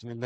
In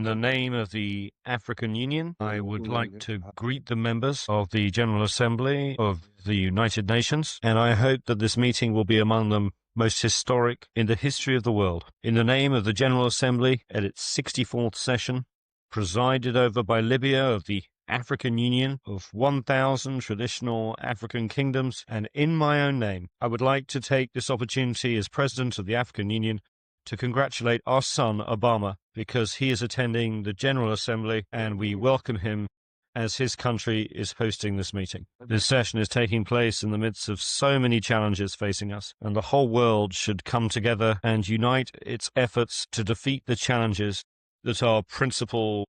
the name of the African Union, I would like to greet the members of the General Assembly of the United Nations, and I hope that this meeting will be among the most historic in the history of the world. In the name of the General Assembly at its 64th session, presided over by Libya of the African Union of 1,000 traditional African kingdoms, and in my own name, I would like to take this opportunity as President of the African Union to congratulate our son, Obama, because he is attending the General Assembly and we welcome him as his country is hosting this meeting. This session is taking place in the midst of so many challenges facing us, and the whole world should come together and unite its efforts to defeat the challenges that are our principal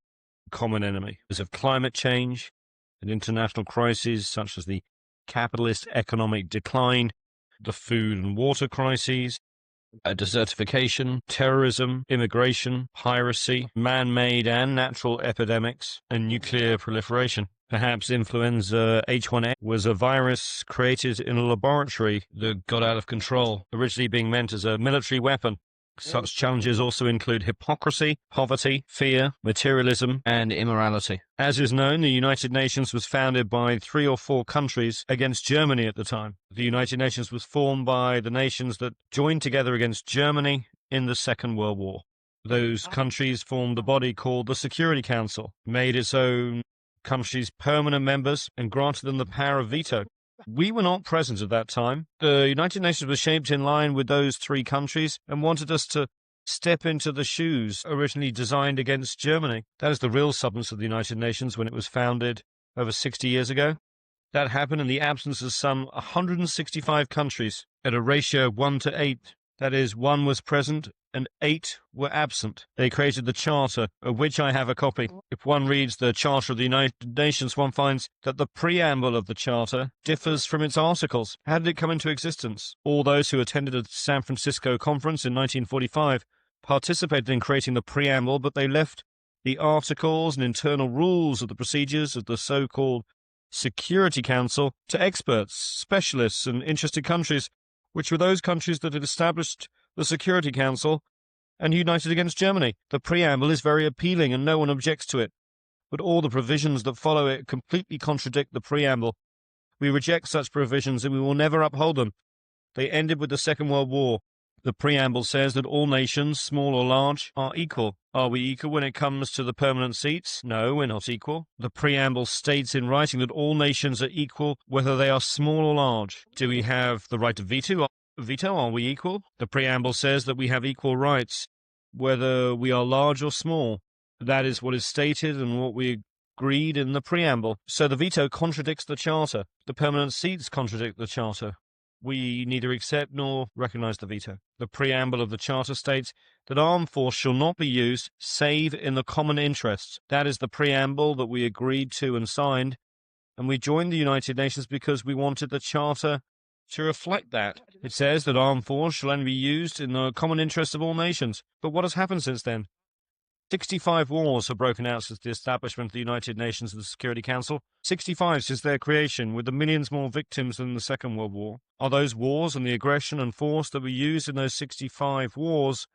common enemy. Because of climate change and international crises such as the capitalist economic decline, the food and water crises, desertification, terrorism, immigration, piracy, man-made and natural epidemics, and nuclear proliferation. Perhaps influenza H1N1 was a virus created in a laboratory that got out of control, originally being meant as a military weapon. Such challenges also include hypocrisy, poverty, fear, materialism, and immorality. As is known, the United Nations was founded by 3 or 4 countries against Germany at the time. The United Nations was formed by the nations that joined together against Germany in the Second World War. Those countries formed a body called the Security Council, made its own countries permanent members, and granted them the power of veto. We were not present at that time. The United Nations was shaped in line with those 3 countries and wanted us to step into the shoes originally designed against Germany. That is the real substance of the United Nations when it was founded over 60 years ago. That happened in the absence of some 165 countries at a ratio of 1 to 8. That is, 1 was present and 8 were absent. They created the Charter, of which I have a copy. If one reads the Charter of the United Nations, one finds that the preamble of the Charter differs from its articles. How did it come into existence? All those who attended the San Francisco Conference in 1945 participated in creating the preamble, but they left the articles and internal rules of the procedures of the so-called Security Council to experts, specialists, and interested countries, which were those countries that had established the Security Council and united against Germany. The preamble is very appealing and no one objects to it, but all the provisions that follow it completely contradict the preamble. We reject such provisions and we will never uphold them. They ended with the Second World War. The preamble says that all nations, small or large, are equal. Are we equal when it comes to the permanent seats? No, we're not equal. The preamble states in writing that all nations are equal, whether they are small or large. Do we have the right to veto? Are we equal? The preamble says that we have equal rights, whether we are large or small. That is what is stated and what we agreed in the preamble. So the veto contradicts the Charter. The permanent seats contradict the Charter. We neither accept nor recognize the veto. The preamble of the Charter states that armed force shall not be used save in the common interests. That is the preamble that we agreed to and signed, and we joined the United Nations because we wanted the Charter to reflect that. It says that armed force shall only be used in the common interests of all nations. But what has happened since then? 65 wars have broken out since the establishment of the United Nations and the Security Council. 65 since their creation, with the millions more victims than the Second World War. Are those wars and the aggression and force that were used in those 65 wars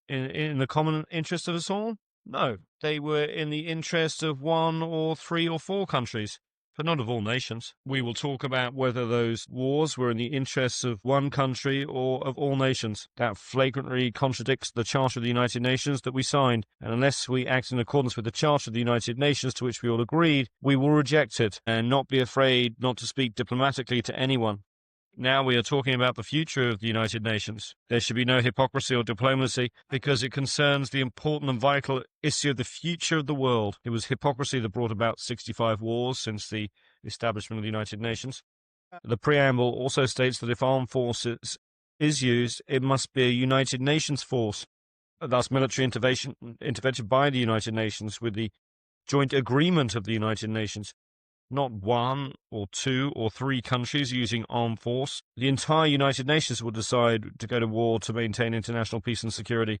in the common interest of us all? No, they were in the interest of 1 or 3 or 4 countries, but not of all nations. We will talk about whether those wars were in the interests of 1 country or of all nations. That flagrantly contradicts the Charter of the United Nations that we signed, and unless we act in accordance with the Charter of the United Nations to which we all agreed, we will reject it and not be afraid not to speak diplomatically to anyone. Now we are talking about the future of the United Nations. There should be no hypocrisy or diplomacy because it concerns the important and vital issue of the future of the world. It was hypocrisy that brought about 65 wars since the establishment of the United Nations. The preamble also states that if armed forces is used, it must be a United Nations force. Thus, military intervention by the United Nations with the joint agreement of the United Nations. Not 1 or 2 or 3 countries using armed force. The entire United Nations will decide to go to war to maintain international peace and security.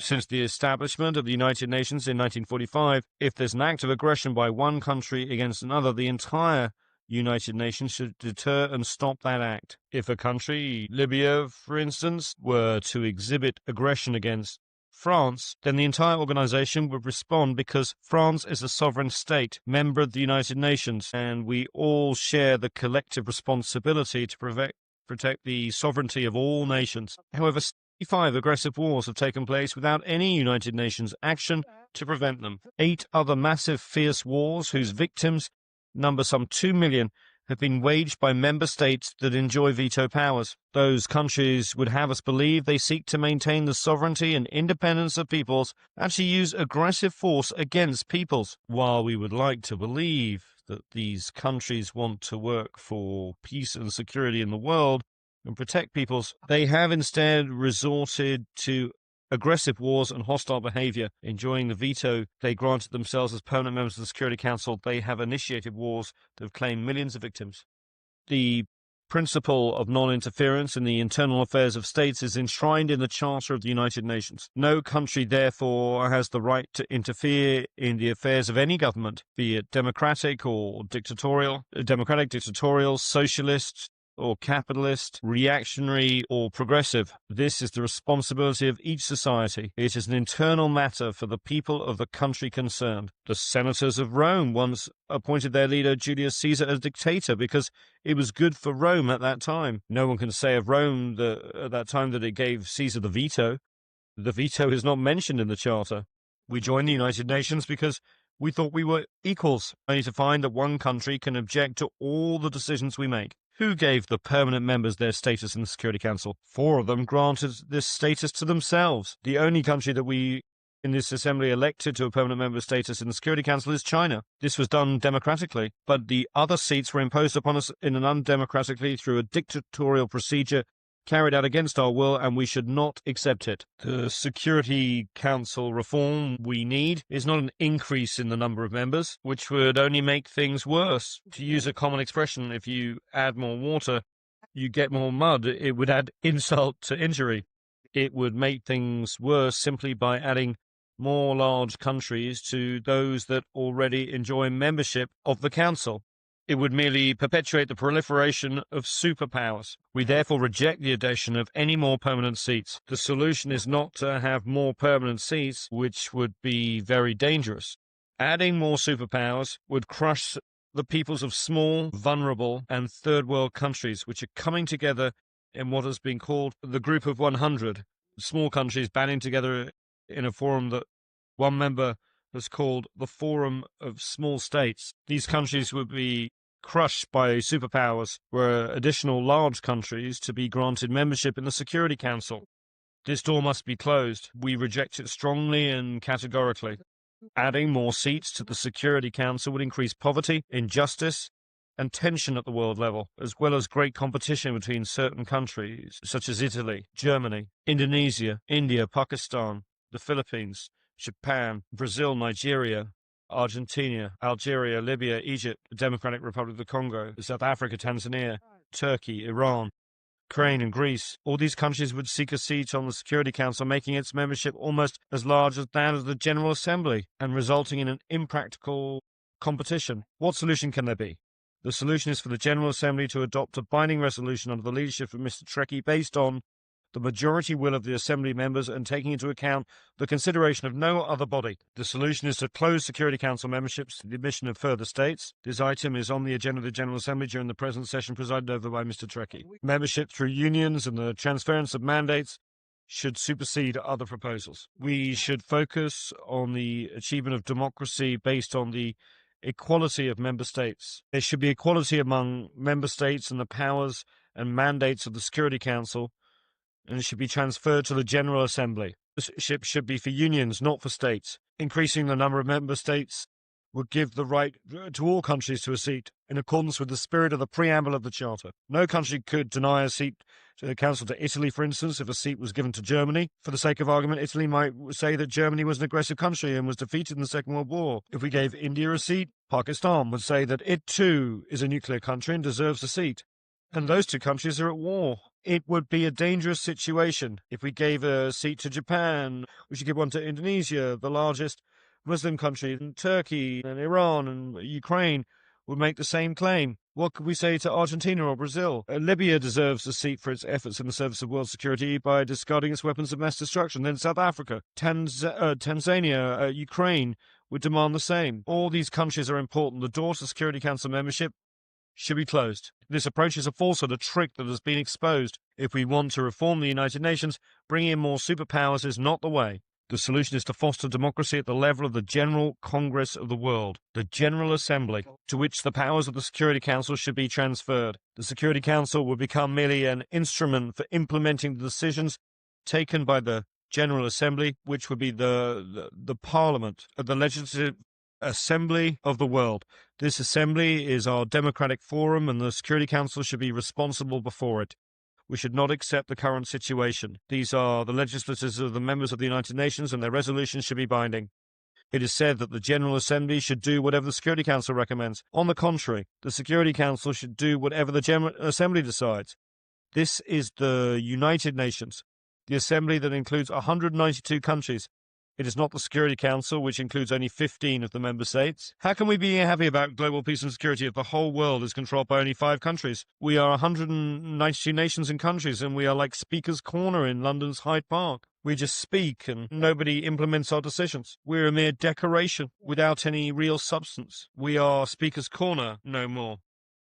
Since the establishment of the United Nations in 1945, if there's an act of aggression by 1 country against another, the entire United Nations should deter and stop that act. If a country, Libya, for instance, were to exhibit aggression against France, then the entire organization would respond because France is a sovereign state, member of the United Nations, and we all share the collective responsibility to protect the sovereignty of all nations. However, 65 aggressive wars have taken place without any United Nations action to prevent them. 8 other massive, fierce wars whose victims number some 2 million have been waged by member states that enjoy veto powers. Those countries would have us believe they seek to maintain the sovereignty and independence of peoples, actually use aggressive force against peoples. While we would like to believe that these countries want to work for peace and security in the world and protect peoples, they have instead resorted to aggressive wars and hostile behavior. Enjoying the veto they granted themselves as permanent members of the Security Council, they have initiated wars that have claimed millions of victims. The principle of non-interference in the internal affairs of states is enshrined in the Charter of the United Nations. No country, therefore, has the right to interfere in the affairs of any government, be it democratic, dictatorial, socialist, or capitalist, reactionary, or progressive. This is the responsibility of each society. It is an internal matter for the people of the country concerned. The senators of Rome once appointed their leader Julius Caesar as dictator because it was good for Rome at that time. No one can say of Rome at that time that it gave Caesar the veto. The veto is not mentioned in the Charter. We joined the United Nations because we thought we were equals, only to find that one country can object to all the decisions we make. Who gave the permanent members their status in the Security Council? 4 of them granted this status to themselves. The only country that we in this assembly elected to a permanent member status in the Security Council is China. This was done democratically, but the other seats were imposed upon us in an undemocratically through a dictatorial procedure carried out against our will, and we should not accept it. The Security Council reform we need is not an increase in the number of members, which would only make things worse. To use a common expression, if you add more water, you get more mud. It would add insult to injury. It would make things worse simply by adding more large countries to those that already enjoy membership of the Council. It would merely perpetuate the proliferation of superpowers. We therefore reject the addition of any more permanent seats. The solution is not to have more permanent seats, which would be very dangerous. Adding more superpowers would crush the peoples of small, vulnerable, and third-world countries, which are coming together in what has been called the Group of 100. Small countries banding together in a forum that one member has called the Forum of Small States. These countries would be crushed by superpowers, were additional large countries to be granted membership in the Security Council. This door must be closed. We reject it strongly and categorically. Adding more seats to the Security Council would increase poverty, injustice, and tension at the world level, as well as great competition between certain countries, such as Italy, Germany, Indonesia, India, Pakistan, the Philippines, Japan, Brazil, Nigeria, Argentina, Algeria, Libya, Egypt, the Democratic Republic of the Congo, South Africa, Tanzania, Turkey, Iran, Ukraine, and Greece. All these countries would seek a seat on the Security Council, making its membership almost as large as that of the General Assembly and resulting in an impractical competition. What solution can there be? The solution is for the General Assembly to adopt a binding resolution under the leadership of Mr. Trekkie based on the majority will of the Assembly members and taking into account the consideration of no other body. The solution is to close Security Council memberships to the admission of further states. This item is on the agenda of the General Assembly during the present session presided over by Mr. Trekkie. Membership through unions and the transference of mandates should supersede other proposals. We should focus on the achievement of democracy based on the equality of member states. There should be equality among member states and the powers and mandates of the Security Council, and it should be transferred to the General Assembly. Membership should be for unions, not for states. Increasing the number of member states would give the right to all countries to a seat in accordance with the spirit of the preamble of the Charter. No country could deny a seat to the Council to Italy, for instance, if a seat was given to Germany. For the sake of argument, Italy might say that Germany was an aggressive country and was defeated in the Second World War. If we gave India a seat, Pakistan would say that it too is a nuclear country and deserves a seat. And those two countries are at war. It would be a dangerous situation if we gave a seat to Japan. We should give one to Indonesia, the largest Muslim country, and Turkey and Iran and Ukraine would make the same claim. What could we say to Argentina or Brazil? Libya deserves a seat for its efforts in the service of world security by discarding its weapons of mass destruction. Then South Africa, Tanzania, Ukraine would demand the same. All these countries are important. The door to Security Council membership should be closed. This approach is a falsehood, a trick that has been exposed. If we want to reform the United Nations, bringing in more superpowers is not the way. The solution is to foster democracy at the level of the General Congress of the World, the General Assembly, to which the powers of the Security Council should be transferred. The Security Council will become merely an instrument for implementing the decisions taken by the General Assembly, which would be the Parliament, the Legislative Assembly of the world. This assembly is our democratic forum, and the Security Council should be responsible before it. We should not accept the current situation. These are the legislators of the members of the United Nations, and their resolutions should be binding. It is said that the General Assembly should do whatever the Security Council recommends. On the contrary, the Security Council should do whatever the General Assembly decides. This is the United Nations, the assembly that includes 192 countries. It is not the Security Council, which includes only 15 of the member states. How can we be happy about global peace and security if the whole world is controlled by only 5 countries? We are 192 nations and countries, and we are like Speaker's Corner in London's Hyde Park. We just speak, and nobody implements our decisions. We're a mere decoration without any real substance. We are Speaker's Corner, no more.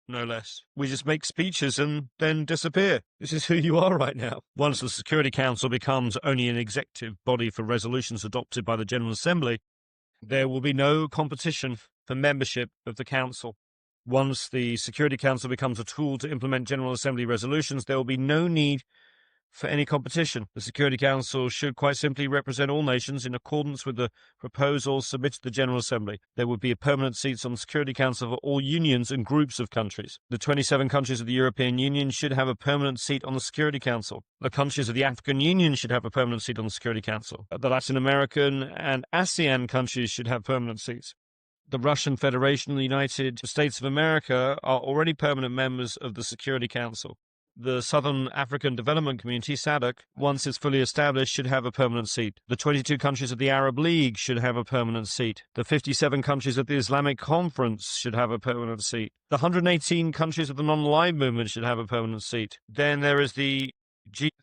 No less. We just make speeches and then disappear. This is who you are right now. Once the Security Council becomes only an executive body for resolutions adopted by the General Assembly, there will be no competition for membership of the Council. Once the Security Council becomes a tool to implement General Assembly resolutions, there will be no need for any competition. The Security Council should quite simply represent all nations in accordance with the proposals submitted to the General Assembly. There would be a permanent seats on the Security Council for all unions and groups of countries. The 27 countries of the European Union should have a permanent seat on the Security Council. The countries of the African Union should have a permanent seat on the Security Council. The Latin American and ASEAN countries should have permanent seats. The Russian Federation and the United States of America are already permanent members of the Security Council. The Southern African Development Community, SADC, once it's fully established, should have a permanent seat. The 22 countries of the Arab League should have a permanent seat. The 57 countries of the Islamic Conference should have a permanent seat. The 118 countries of the non-aligned movement should have a permanent seat. Then there is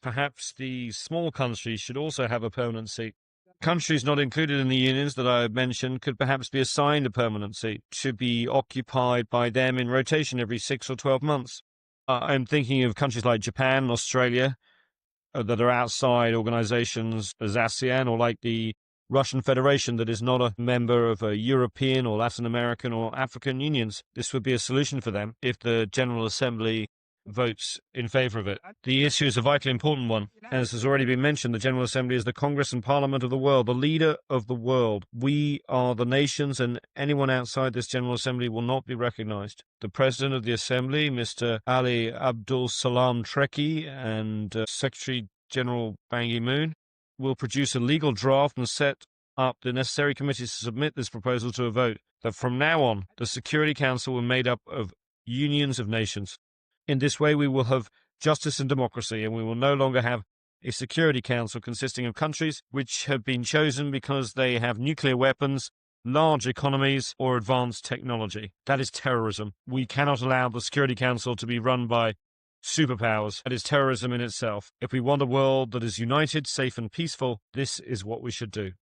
perhaps the small countries should also have a permanent seat. Countries not included in the unions that I have mentioned could perhaps be assigned a permanent seat. It should be occupied by them in rotation every 6 or 12 months. I'm thinking of countries like Japan and Australia that are outside organizations as ASEAN, or like the Russian Federation that is not a member of a European or Latin American or African unions. This would be a solution for them if the General Assembly votes in favor of it. The issue is a vitally important one. As has already been mentioned, the General Assembly is the Congress and Parliament of the world, the leader of the world. We are the nations, and anyone outside this General Assembly will not be recognized. The President of the Assembly, Mr. Ali Abdul Salam Treki, and Secretary General Ban Ki-moon will produce a legal draft and set up the necessary committees to submit this proposal to a vote. That from now on, the Security Council will be made up of unions of nations. In this way, we will have justice and democracy, and we will no longer have a Security Council consisting of countries which have been chosen because they have nuclear weapons, large economies, or advanced technology. That is terrorism. We cannot allow the Security Council to be run by superpowers. That is terrorism in itself. If we want a world that is united, safe, and peaceful, this is what we should do.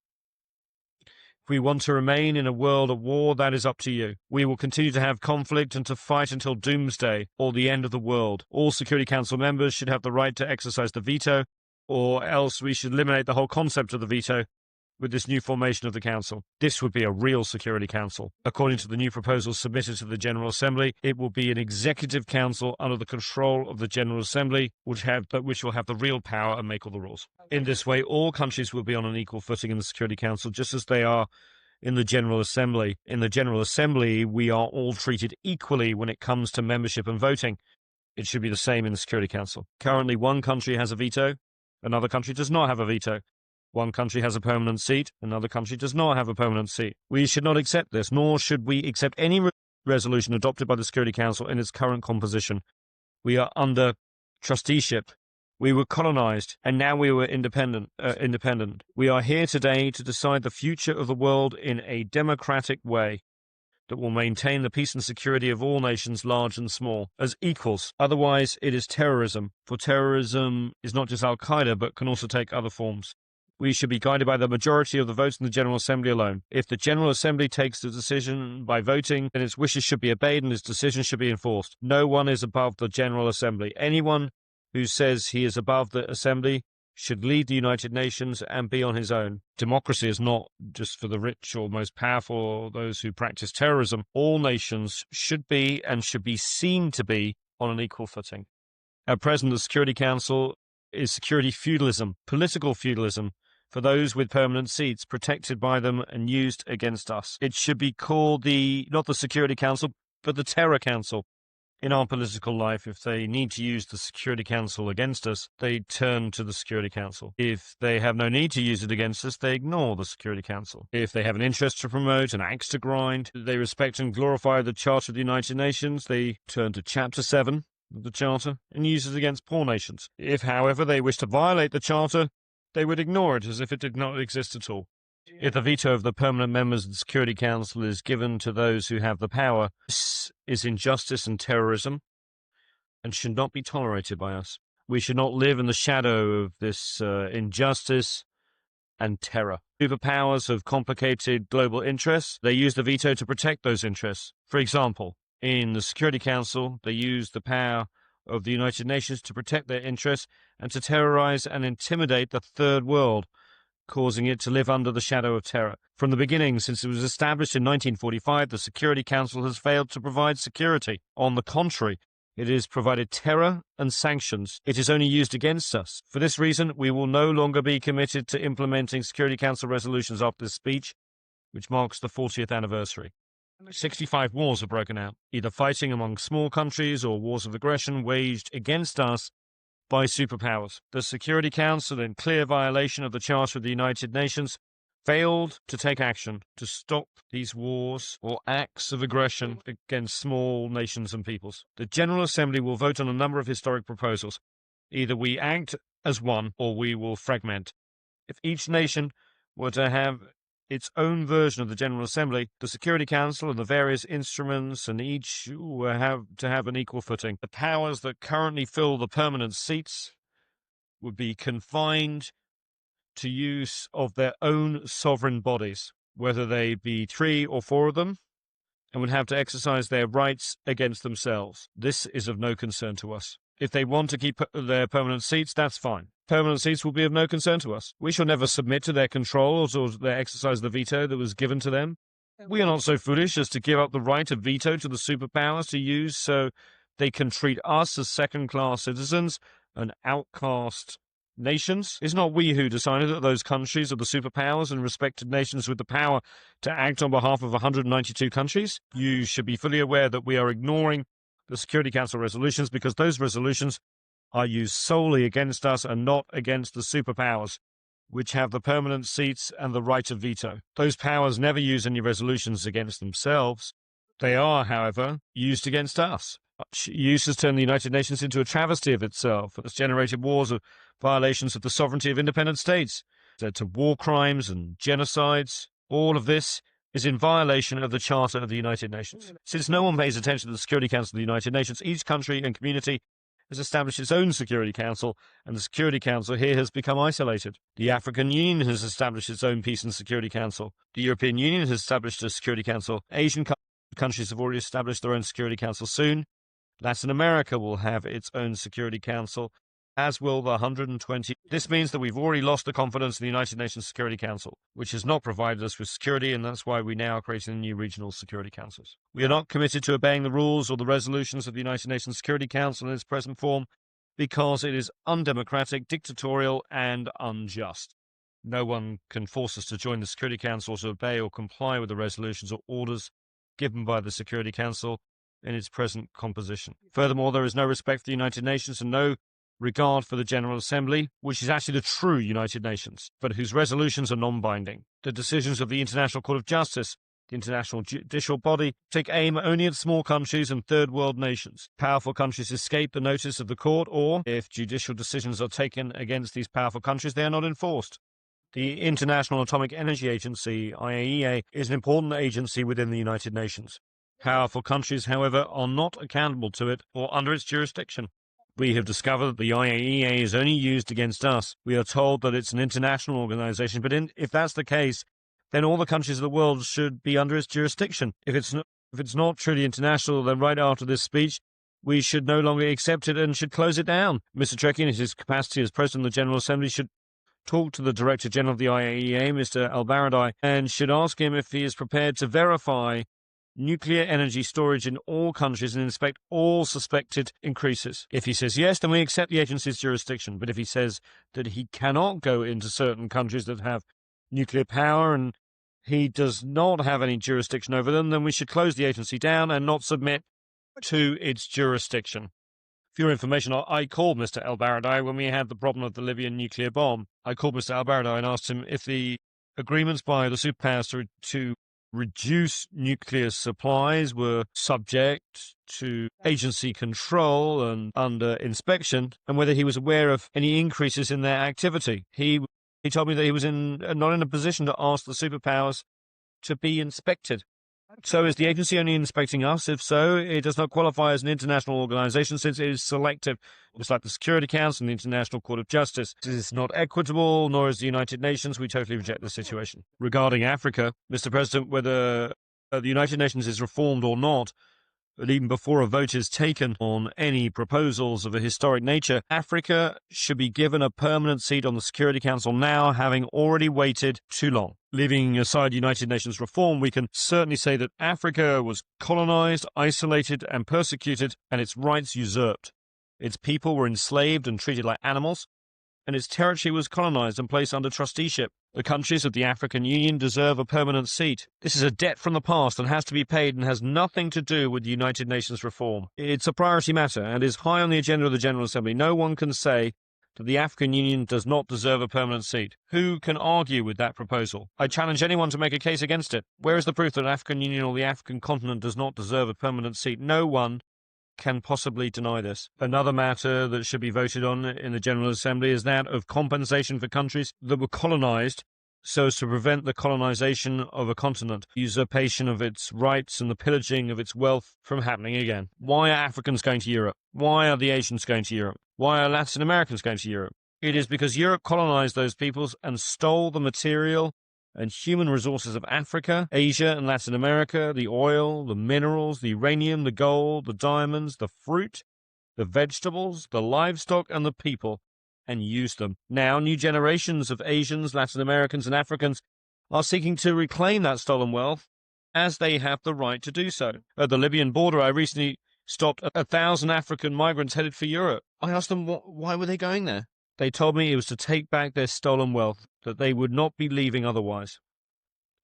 If we want to remain in a world at war, that is up to you. We will continue to have conflict and to fight until doomsday or the end of the world. All Security Council members should have the right to exercise the veto, or else we should eliminate the whole concept of the veto with this new formation of the Council. This would be a real Security Council. According to the new proposals submitted to the General Assembly, it will be an executive council under the control of the General Assembly, which will have the real power and make all the rules. In this way, all countries will be on an equal footing in the Security Council, just as they are in the General Assembly. In the General Assembly, we are all treated equally when it comes to membership and voting. It should be the same in the Security Council. Currently, one country has a veto, another country does not have a veto. One country has a permanent seat, another country does not have a permanent seat. We should not accept this, nor should we accept any resolution adopted by the Security Council in its current composition. We are under trusteeship. We were colonized, and now we were independent. We are here today to decide the future of the world in a democratic way. that will maintain the peace and security of all nations, large and small, as equals. Otherwise, it is terrorism, for terrorism is not just Al-Qaeda, but can also take other forms. We should be guided by the majority of the votes in the General Assembly alone. If the General Assembly takes the decision by voting, then its wishes should be obeyed and its decision should be enforced. No one is above the General Assembly. Anyone who says he is above the Assembly should leave the United Nations and be on his own. Democracy is not just for the rich or most powerful or those who practice terrorism. All nations should be and should be seen to be on an equal footing. At present, the Security Council is security feudalism, political feudalism, for those with permanent seats, protected by them and used against us. It should be called not the Security Council, but the Terror Council. In our political life, if they need to use the Security Council against us, they turn to the Security Council. If they have no need to use it against us, they ignore the Security Council. If they have an interest to promote, an axe to grind, they respect and glorify the Charter of the United Nations, they turn to Chapter 7 of the Charter and use it against poor nations. If, however, they wish to violate the Charter, they would ignore it as if it did not exist at all. If the veto of the permanent members of the Security Council is given to those who have the power, this is injustice and terrorism and should not be tolerated by us. We should not live in the shadow of this injustice and terror. Superpowers have complicated global interests. They use the veto to protect those interests. For example, in the Security Council, they use the power of the United Nations to protect their interests and to terrorize and intimidate the third world, causing it to live under the shadow of terror. From the beginning, since it was established in 1945, the Security Council has failed to provide security. On the contrary, it has provided terror and sanctions. It is only used against us. For this reason, we will no longer be committed to implementing Security Council resolutions after this speech, which marks the 40th anniversary. 65 wars have broken out, either fighting among small countries or wars of aggression waged against us by superpowers. The Security Council, in clear violation of the Charter of the United Nations, failed to take action to stop these wars or acts of aggression against small nations and peoples. The General Assembly will vote on a number of historic proposals. Either we act as one or we will fragment. If each nation were to have its own version of the General Assembly, the Security Council and the various instruments and each will have to have an equal footing. The powers that currently fill the permanent seats would be confined to use of their own sovereign bodies, whether they be 3 or 4 of them, and would have to exercise their rights against themselves. This is of no concern to us. If they want to keep their permanent seats, that's fine. Permanent seats will be of no concern to us. We shall never submit to their controls or their exercise of the veto that was given to them. We are not so foolish as to give up the right of veto to the superpowers to use so they can treat us as second-class citizens and outcast nations. It's not we who decided that those countries are the superpowers and respected nations with the power to act on behalf of 192 countries. You should be fully aware that we are ignoring the Security Council resolutions because those resolutions are used solely against us and not against the superpowers, which have the permanent seats and the right of veto. Those powers never use any resolutions against themselves. They are, however, used against us. Use has turned the United Nations into a travesty of itself and has generated wars of violations of the sovereignty of independent states, led to war crimes and genocides. All of this is in violation of the Charter of the United Nations. Since no one pays attention to the Security Council of the United Nations, each country and community has established its own Security Council, and the Security Council here has become isolated. The African Union has established its own Peace and Security Council. The European Union has established a Security Council. Asian countries have already established their own Security Council soon. Latin America will have its own Security Council, as will the 120. This means that we've already lost the confidence in the United Nations Security Council, which has not provided us with security, and that's why we now are creating new regional security councils. We are not committed to obeying the rules or the resolutions of the United Nations Security Council in its present form because it is undemocratic, dictatorial, and unjust. No one can force us to join the Security Council or to obey or comply with the resolutions or orders given by the Security Council in its present composition. Furthermore, there is no respect for the United Nations and no regard for the General Assembly, which is actually the true United Nations, but whose resolutions are non-binding. The decisions of the International Court of Justice, the international judicial body, take aim only at small countries and third world nations. Powerful countries escape the notice of the court, or, if judicial decisions are taken against these powerful countries, they are not enforced. The International Atomic Energy Agency, IAEA, is an important agency within the United Nations. Powerful countries, however, are not accountable to it or under its jurisdiction. We have discovered that the IAEA is only used against us. We are told that it's an international organization, but if that's the case, then all the countries of the world should be under its jurisdiction. If it's not truly international, then right after this speech, we should no longer accept it and should close it down. Mr. Trekkie, in his capacity as President of the General Assembly, should talk to the Director General of the IAEA, Mr. Al-Baradei, and should ask him if he is prepared to verify nuclear energy storage in all countries and inspect all suspected increases. If he says yes, then we accept the agency's jurisdiction. But if he says that he cannot go into certain countries that have nuclear power and he does not have any jurisdiction over them, then we should close the agency down and not submit to its jurisdiction. For your information, I called Mr. Al-Baradei when we had the problem of the Libyan nuclear bomb. I called Mr. Al-Baradei and asked him if the agreements by the superpowers to reduce nuclear supplies were subject to agency control and under inspection, and whether he was aware of any increases in their activity. He told me that he was not in a position to ask the superpowers to be inspected. So is the agency only inspecting us? If so, it does not qualify as an international organization since it is selective. It's like the Security Council and the International Court of Justice. It is not equitable, nor is the United Nations. We totally reject the situation. Regarding Africa, Mr. President, whether the United Nations is reformed or not, but even before a vote is taken on any proposals of a historic nature, Africa should be given a permanent seat on the Security Council now, having already waited too long. Leaving aside United Nations reform, we can certainly say that Africa was colonized, isolated, and persecuted, and its rights usurped. Its people were enslaved and treated like animals, and its territory was colonized and placed under trusteeship. The countries of the African Union deserve a permanent seat. This is a debt from the past and has to be paid and has nothing to do with the United Nations reform. It's a priority matter and is high on the agenda of the General Assembly. No one can say that the African Union does not deserve a permanent seat. Who can argue with that proposal? I challenge anyone to make a case against it. Where is the proof that the African Union or the African continent does not deserve a permanent seat? No one can possibly deny this. Another matter that should be voted on in the General Assembly is that of compensation for countries that were colonized so as to prevent the colonization of a continent, usurpation of its rights and the pillaging of its wealth from happening again. Why are Africans going to Europe? Why are the Asians going to Europe? Why are Latin Americans going to Europe? It is because Europe colonized those peoples and stole the material and human resources of Africa, Asia, and Latin America, the oil, the minerals, the uranium, the gold, the diamonds, the fruit, the vegetables, the livestock, and the people, and used them. Now, new generations of Asians, Latin Americans, and Africans are seeking to reclaim that stolen wealth as they have the right to do so. At the Libyan border, I recently stopped 1,000 African migrants headed for Europe. I asked them why were they going there. They told me it was to take back their stolen wealth, that they would not be leaving otherwise.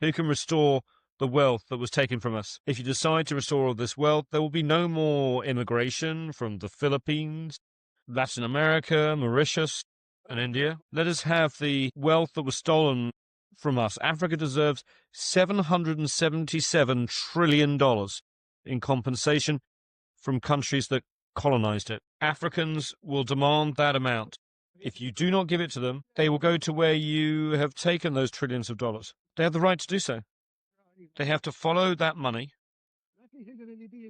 Who can restore the wealth that was taken from us? If you decide to restore all this wealth, there will be no more immigration from the Philippines, Latin America, Mauritius, and India. Let us have the wealth that was stolen from us. Africa deserves $777 trillion in compensation from countries that colonized it. Africans will demand that amount. If you do not give it to them, they will go to where you have taken those trillions of dollars. They have the right to do so. They have to follow that money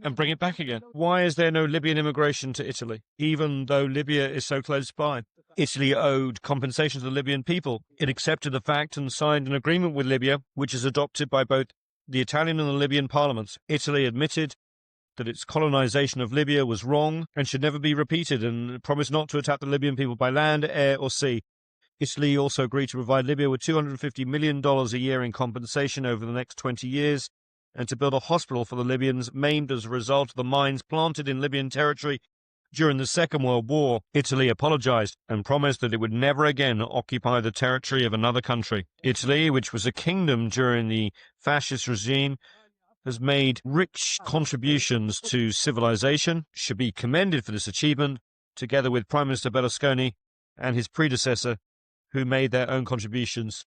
and bring it back again. Why is there no Libyan immigration to Italy, even though Libya is so close by? Italy owed compensation to the Libyan people. It accepted the fact and signed an agreement with Libya, which is adopted by both the Italian and the Libyan parliaments. Italy admitted that its colonization of Libya was wrong and should never be repeated, and promised not to attack the Libyan people by land, air, or sea. Italy also agreed to provide Libya with $250 million a year in compensation over the next 20 years, and to build a hospital for the Libyans maimed as a result of the mines planted in Libyan territory during the Second World War. Italy apologized and promised that it would never again occupy the territory of another country. Italy, which was a kingdom during the fascist regime, has made rich contributions to civilization, should be commended for this achievement, together with Prime Minister Berlusconi and his predecessor, who made their own contributions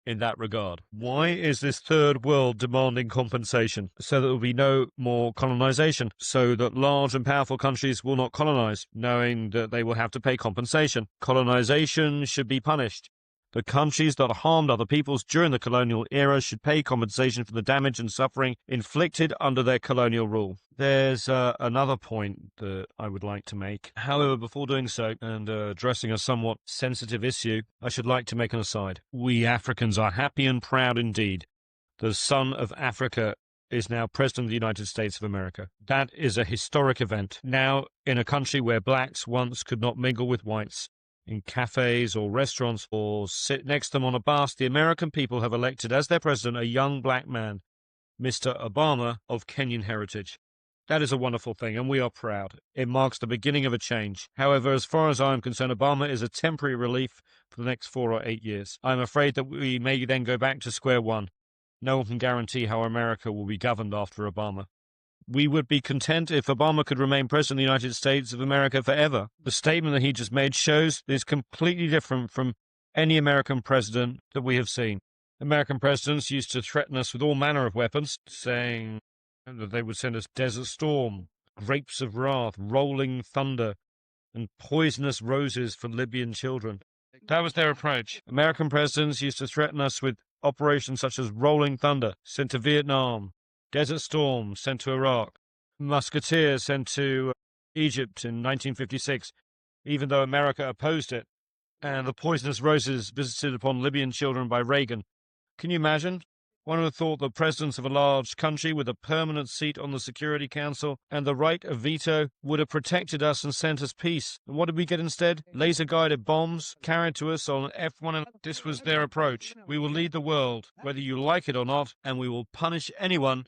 in that regard. Why is this third world demanding compensation? So that there will be no more colonization, so that large and powerful countries will not colonize, knowing that they will have to pay compensation. Colonization should be punished. The countries that harmed other peoples during the colonial era should pay compensation for the damage and suffering inflicted under their colonial rule. There's another point that I would like to make. However, before doing so and addressing a somewhat sensitive issue, I should like to make an aside. We Africans are happy and proud indeed. The son of Africa is now President of the United States of America. That is a historic event. Now, in a country where blacks once could not mingle with whites, in cafes or restaurants or sit next to them on a bus, the American people have elected as their president a young black man, Mr. Obama, of Kenyan heritage. That is a wonderful thing, and we are proud. It marks the beginning of a change. However, as far as I am concerned, Obama is a temporary relief for the next 4 or 8 years. I'm afraid that we may then go back to square one. No one can guarantee how America will be governed after Obama. We would be content if Obama could remain president of the United States of America forever. The statement that he just made shows that it's completely different from any American president that we have seen. American presidents used to threaten us with all manner of weapons, saying that they would send us Desert Storm, grapes of wrath, rolling thunder, and poisonous roses for Libyan children. That was their approach. American presidents used to threaten us with operations such as Rolling Thunder, sent to Vietnam, Desert Storm, sent to Iraq, Musketeer, sent to Egypt in 1956, even though America opposed it, and the poisonous roses visited upon Libyan children by Reagan. Can you imagine? One would have thought that presidents of a large country with a permanent seat on the Security Council and the right of veto would have protected us and sent us peace. And what did we get instead? Laser-guided bombs carried to us on F-1. This was their approach. We will lead the world, whether you like it or not, and we will punish anyone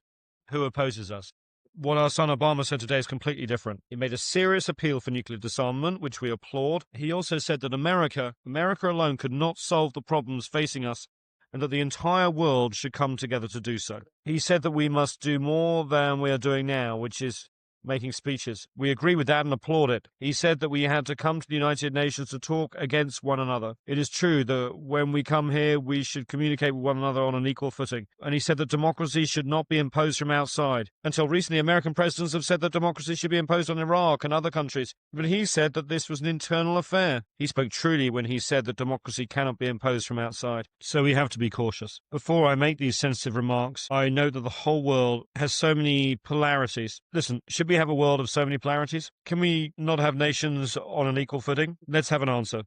who opposes us. What our son Obama said today is completely different. He made a serious appeal for nuclear disarmament, which we applaud. He also said that America alone could not solve the problems facing us, and that the entire world should come together to do so. He said that we must do more than we are doing now, which is making speeches. We agree with that and applaud it. He said that we had to come to the United Nations to talk against one another. It is true that when we come here, we should communicate with one another on an equal footing. And he said that democracy should not be imposed from outside. Until recently, American presidents have said that democracy should be imposed on Iraq and other countries. But he said that this was an internal affair. He spoke truly when he said that democracy cannot be imposed from outside. So we have to be cautious. Before I make these sensitive remarks, I note that the whole world has so many polarities. Listen, should we have a world of so many polarities? Can we not have nations on an equal footing? Let's have an answer.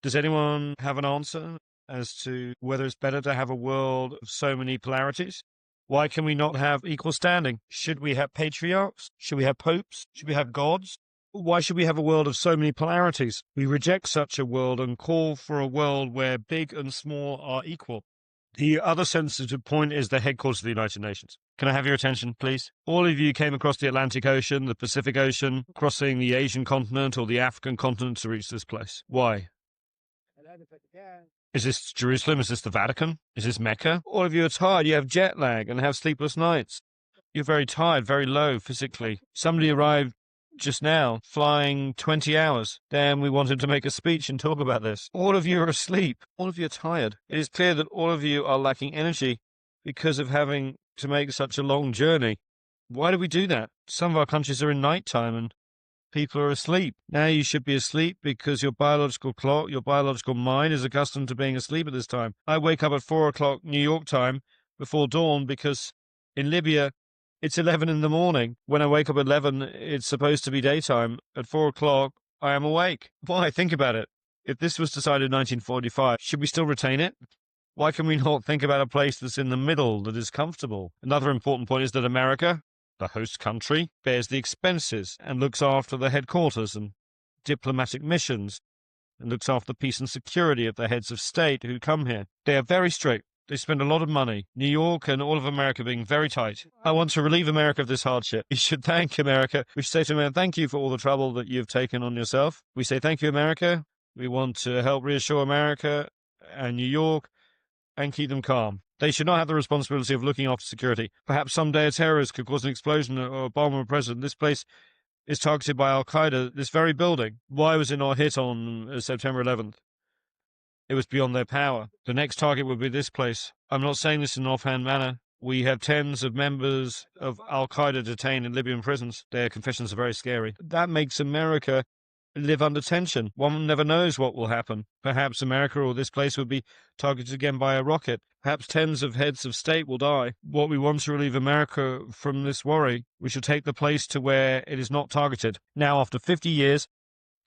Does anyone have an answer as to whether it's better to have a world of so many polarities? Why can we not have equal standing? Should we have patriarchs? Should we have popes? Should we have gods? Why should we have a world of so many polarities? We reject such a world and call for a world where big and small are equal. The other sensitive point is the headquarters of the United Nations. Can I have your attention, please? All of you came across the Atlantic Ocean, the Pacific Ocean, crossing the Asian continent or the African continent to reach this place. Why? Is this Jerusalem? Is this the Vatican? Is this Mecca? All of you are tired. You have jet lag and have sleepless nights. You're very tired, very low physically. Somebody arrived just now, flying 20 hours. Then we wanted to make a speech and talk about this. All of you are asleep. All of you are tired. It is clear that all of you are lacking energy because of having to make such a long journey. Why do we do that? Some of our countries are in nighttime and people are asleep. Now you should be asleep because your biological clock, your biological mind is accustomed to being asleep at this time. I wake up at 4 o'clock New York time before dawn because in Libya, it's 11 in the morning. When I wake up at 11, it's supposed to be daytime. At 4 o'clock, I am awake. Why? Think about it. If this was decided in 1945, should we still retain it? Why can we not think about a place that's in the middle, that is comfortable? Another important point is that America, the host country, bears the expenses and looks after the headquarters and diplomatic missions and looks after the peace and security of the heads of state who come here. They are very strict. They spend a lot of money. New York and all of America being very tight. I want to relieve America of this hardship. We should thank America. We should say to America, thank you for all the trouble that you've taken on yourself. We say, thank you, America. We want to help reassure America and New York and keep them calm. They should not have the responsibility of looking after security. Perhaps someday a terrorist could cause an explosion or Obama president. This place is targeted by Al-Qaeda, this very building. Why was it not hit on September 11th? It was beyond their power. The next target would be this place. I'm not saying this in an offhand manner. We have tens of members of Al-Qaeda detained in Libyan prisons. Their confessions are very scary. That makes America live under tension. One never knows what will happen. Perhaps America or this place will be targeted again by a rocket. Perhaps tens of heads of state will die. What we want to relieve America from this worry, we should take the place to where it is not targeted. Now, after 50 years,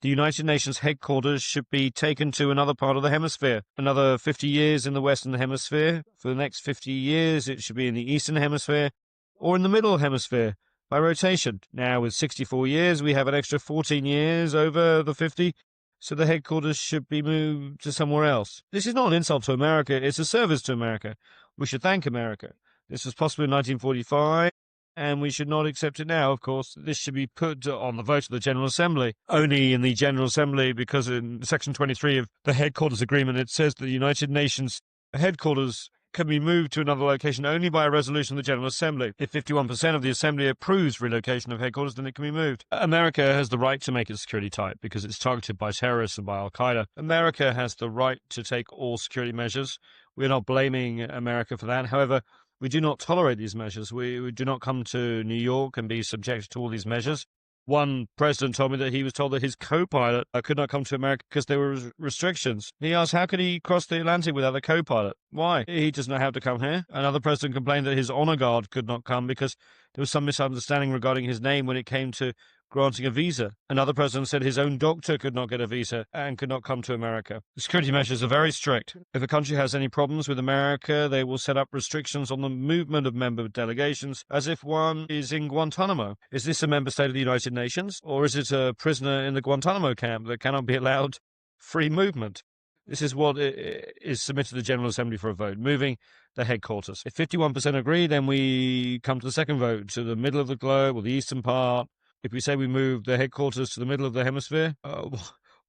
the United Nations headquarters should be taken to another part of the hemisphere. Another 50 years in the Western Hemisphere. For the next 50 years, it should be in the Eastern Hemisphere or in the Middle Hemisphere by rotation. Now, with 64 years, we have an extra 14 years over the 50, so the headquarters should be moved to somewhere else. This is not an insult to America, it's a service to America. We should thank America. This was possible in 1945. And we should not accept it now, of course. This should be put on the vote of the General Assembly. Only in the General Assembly, because in Section 23 of the Headquarters Agreement, it says that the United Nations headquarters can be moved to another location only by a resolution of the General Assembly. If 51% of the Assembly approves relocation of headquarters, then it can be moved. America has the right to make its security tight because it's targeted by terrorists and by Al-Qaeda. America has the right to take all security measures. We're not blaming America for that. However, we do not tolerate these measures. We do not come to New York and be subjected to all these measures. One president told me that he was told that his co-pilot could not come to America because there were restrictions. He asked, how could he cross the Atlantic without a co-pilot? Why? He does not have to come here. Another president complained that his honor guard could not come because there was some misunderstanding regarding his name when it came to granting a visa. Another president said his own doctor could not get a visa and could not come to America. The security measures are very strict. If a country has any problems with America, they will set up restrictions on the movement of member delegations as if one is in Guantanamo. Is this a member state of the United Nations, or is it a prisoner in the Guantanamo camp that cannot be allowed free movement? This is what is submitted to the General Assembly for a vote, moving the headquarters. If 51% agree, then we come to the second vote, to the middle of the globe or the eastern part. If we say we move the headquarters to the middle of the hemisphere,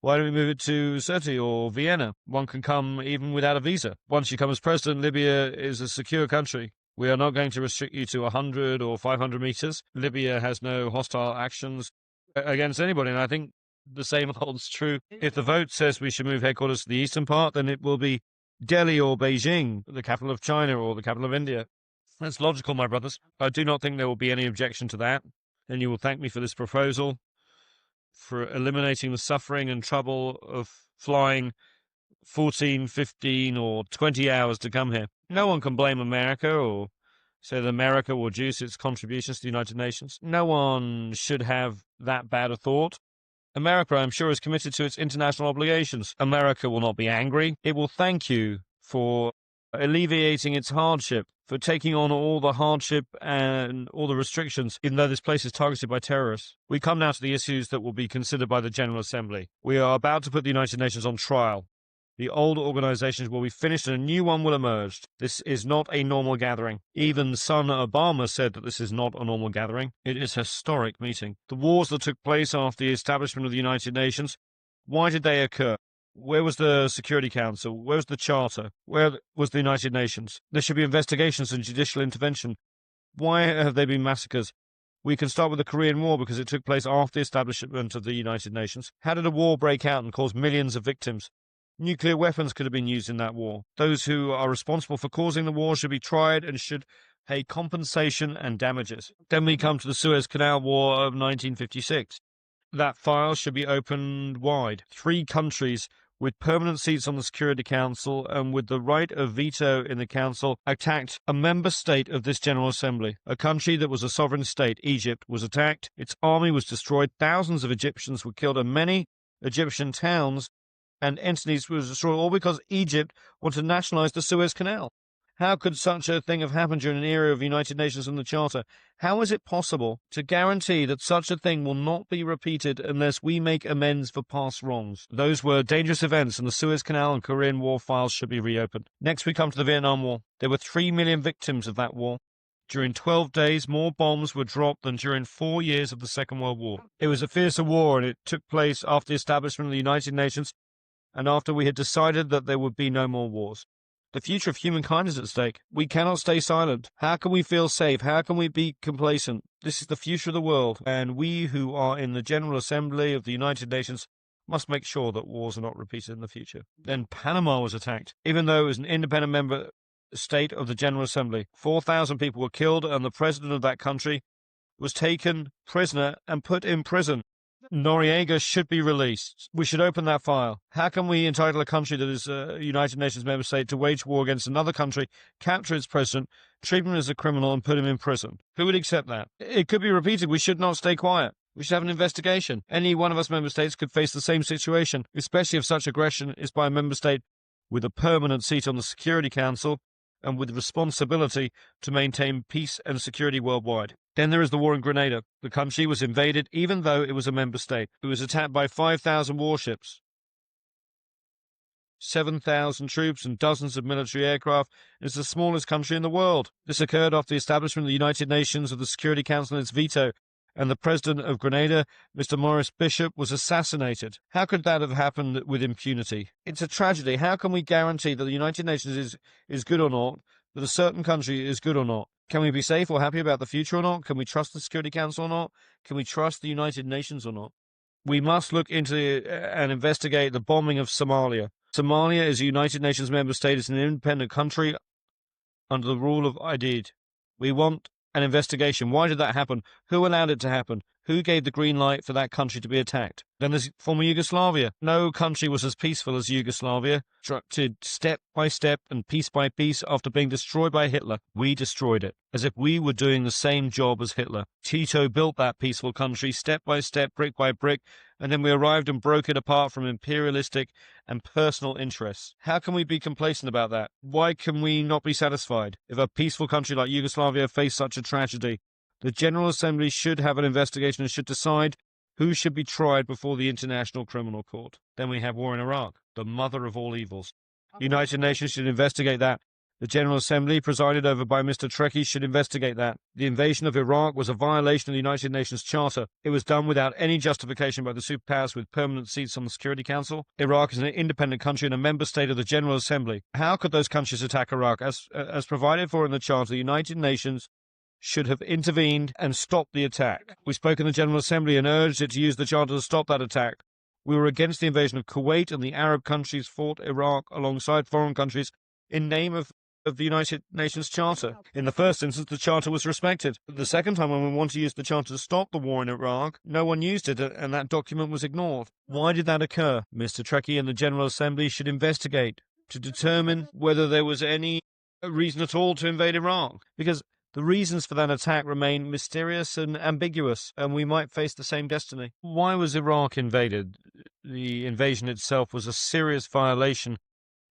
why don't we move it to Sirte or Vienna? One can come even without a visa. Once you come as president, Libya is a secure country. We are not going to restrict you to 100 or 500 meters. Libya has no hostile actions against anybody, and I think the same holds true. If the vote says we should move headquarters to the eastern part, then it will be Delhi or Beijing, the capital of China or the capital of India. That's logical, my brothers. I do not think there will be any objection to that. And you will thank me for this proposal, for eliminating the suffering and trouble of flying 14, 15, or 20 hours to come here. No one can blame America or say that America will reduce its contributions to the United Nations. No one should have that bad a thought. America, I'm sure, is committed to its international obligations. America will not be angry. It will thank you for alleviating its hardship, for taking on all the hardship and all the restrictions, even though this place is targeted by terrorists. We come now to the issues that will be considered by the General Assembly. We are about to put the United Nations on trial. The old organizations will be finished and a new one will emerge. This is not a normal gathering. Even son Obama said that this is not a normal gathering. It is a historic meeting. The wars that took place after the establishment of the United Nations, why did they occur? Where was the Security Council? Where was the Charter? Where was the United Nations? There should be investigations and judicial intervention. Why have there been massacres? We can start with the Korean War because it took place after the establishment of the United Nations. How did a war break out and cause millions of victims? Nuclear weapons could have been used in that war. Those who are responsible for causing the war should be tried and should pay compensation and damages. Then we come to the Suez Canal War of 1956. That file should be opened wide. 3 countries with permanent seats on the Security Council and with the right of veto in the Council, attacked a member state of this General Assembly. A country that was a sovereign state, Egypt, was attacked. Its army was destroyed. Thousands of Egyptians were killed and many Egyptian towns and entities were destroyed, all because Egypt wanted to nationalize the Suez Canal. How could such a thing have happened during an era of the United Nations and the Charter? How is it possible to guarantee that such a thing will not be repeated unless we make amends for past wrongs? Those were dangerous events, and the Suez Canal and Korean War files should be reopened. Next, we come to the Vietnam War. There were 3 million victims of that war. During 12 days, more bombs were dropped than during 4 years of the Second World War. It was a fiercer war, and it took place after the establishment of the United Nations and after we had decided that there would be no more wars. The future of humankind is at stake. We cannot stay silent. How can we feel safe? How can we be complacent? This is the future of the world, and we who are in the General Assembly of the United Nations must make sure that wars are not repeated in the future. Then Panama was attacked. Even though it was an independent member state of the General Assembly, 4,000 people were killed, and the president of that country was taken prisoner and put in prison. Noriega should be released. We should open that file. How can we entitle a country that is a United Nations member state to wage war against another country, capture its president, treat him as a criminal, and put him in prison? Who would accept that? It could be repeated. We should not stay quiet. We should have an investigation. Any one of us member states could face the same situation, especially if such aggression is by a member state with a permanent seat on the Security Council and with responsibility to maintain peace and security worldwide. Then there is the war in Grenada. The country was invaded even though it was a member state. It was attacked by 5,000 warships, 7,000 troops and dozens of military aircraft. It's the smallest country in the world. This occurred after the establishment of the United Nations of the Security Council and its veto, and the president of Grenada, Mr. Maurice Bishop, was assassinated. How could that have happened with impunity? It's a tragedy. How can we guarantee that the United Nations is good or not, that a certain country is good or not? Can we be safe or happy about the future or not? Can we trust the Security Council or not? Can we trust the United Nations or not? We must look into and investigate the bombing of Somalia. Somalia is a United Nations member state. It's an independent country under the rule of IDID. We want an investigation. Why did that happen? Who allowed it to happen? Who gave the green light for that country to be attacked? Then there's former Yugoslavia. No country was as peaceful as Yugoslavia, constructed step by step and piece by piece after being destroyed by Hitler. We destroyed it, as if we were doing the same job as Hitler. Tito built that peaceful country step by step, brick by brick, and then we arrived and broke it apart from imperialistic and personal interests. How can we be complacent about that? Why can we not be satisfied? If a peaceful country like Yugoslavia faced such a tragedy, the General Assembly should have an investigation and should decide who should be tried before the International Criminal Court. Then we have war in Iraq, the mother of all evils. The United Nations should investigate that. The General Assembly, presided over by Mr. Trekkie, should investigate that. The invasion of Iraq was a violation of the United Nations Charter. It was done without any justification by the superpowers with permanent seats on the Security Council. Iraq is an independent country and a member state of the General Assembly. How could those countries attack Iraq? As provided for in the Charter, the United Nations should have intervened and stopped the attack. We spoke in the General Assembly and urged it to use the Charter to stop that attack. We were against the invasion of Kuwait, and the Arab countries fought Iraq alongside foreign countries in name of the United Nations Charter. In the first instance, the Charter was respected. The second time, when we wanted to use the Charter to stop the war in Iraq, no one used it, and that document was ignored. Why did that occur? Mr. Trekkie and the General Assembly should investigate to determine whether there was any reason at all to invade Iraq, because the reasons for that attack remain mysterious and ambiguous, and we might face the same destiny. Why was Iraq invaded? The invasion itself was a serious violation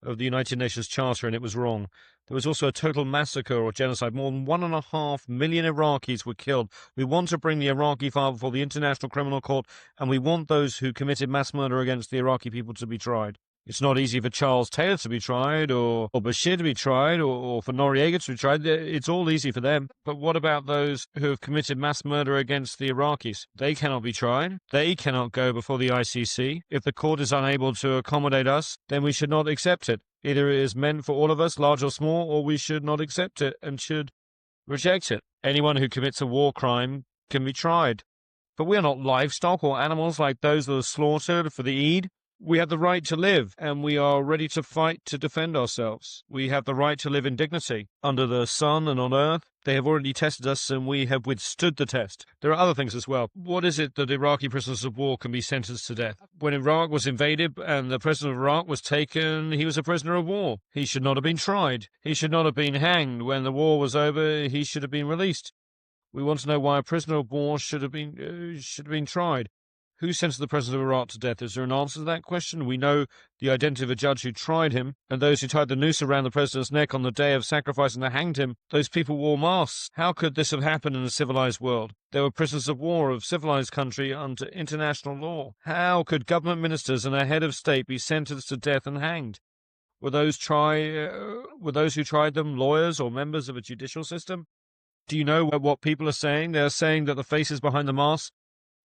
of the United Nations Charter, and it was wrong. There was also a total massacre or genocide. More than 1.5 million Iraqis were killed. We want to bring the Iraqi file before the International Criminal Court, and we want those who committed mass murder against the Iraqi people to be tried. It's not easy for Charles Taylor to be tried, or Bashir to be tried, or for Noriega to be tried. It's all easy for them. But what about those who have committed mass murder against the Iraqis? They cannot be tried. They cannot go before the ICC. If the court is unable to accommodate us, then we should not accept it. Either it is meant for all of us, large or small, or we should not accept it and should reject it. Anyone who commits a war crime can be tried. But we are not livestock or animals like those that are slaughtered for the Eid. We have the right to live, and we are ready to fight to defend ourselves. We have the right to live in dignity. Under the sun and on earth, they have already tested us, and we have withstood the test. There are other things as well. What is it that Iraqi prisoners of war can be sentenced to death? When Iraq was invaded and the president of Iraq was taken, he was a prisoner of war. He should not have been tried. He should not have been hanged. When the war was over, he should have been released. We want to know why a prisoner of war should have been tried. Who sentenced the president of Iraq to death? Is there an answer to that question? We know the identity of a judge who tried him, and those who tied the noose around the president's neck on the day of sacrifice and hanged him. Those people wore masks. How could this have happened in a civilized world? They were prisoners of war of civilized country under international law. How could government ministers and a head of state be sentenced to death and hanged? Were those who tried them lawyers or members of a judicial system? Do you know what people are saying? They are saying that the faces behind the masks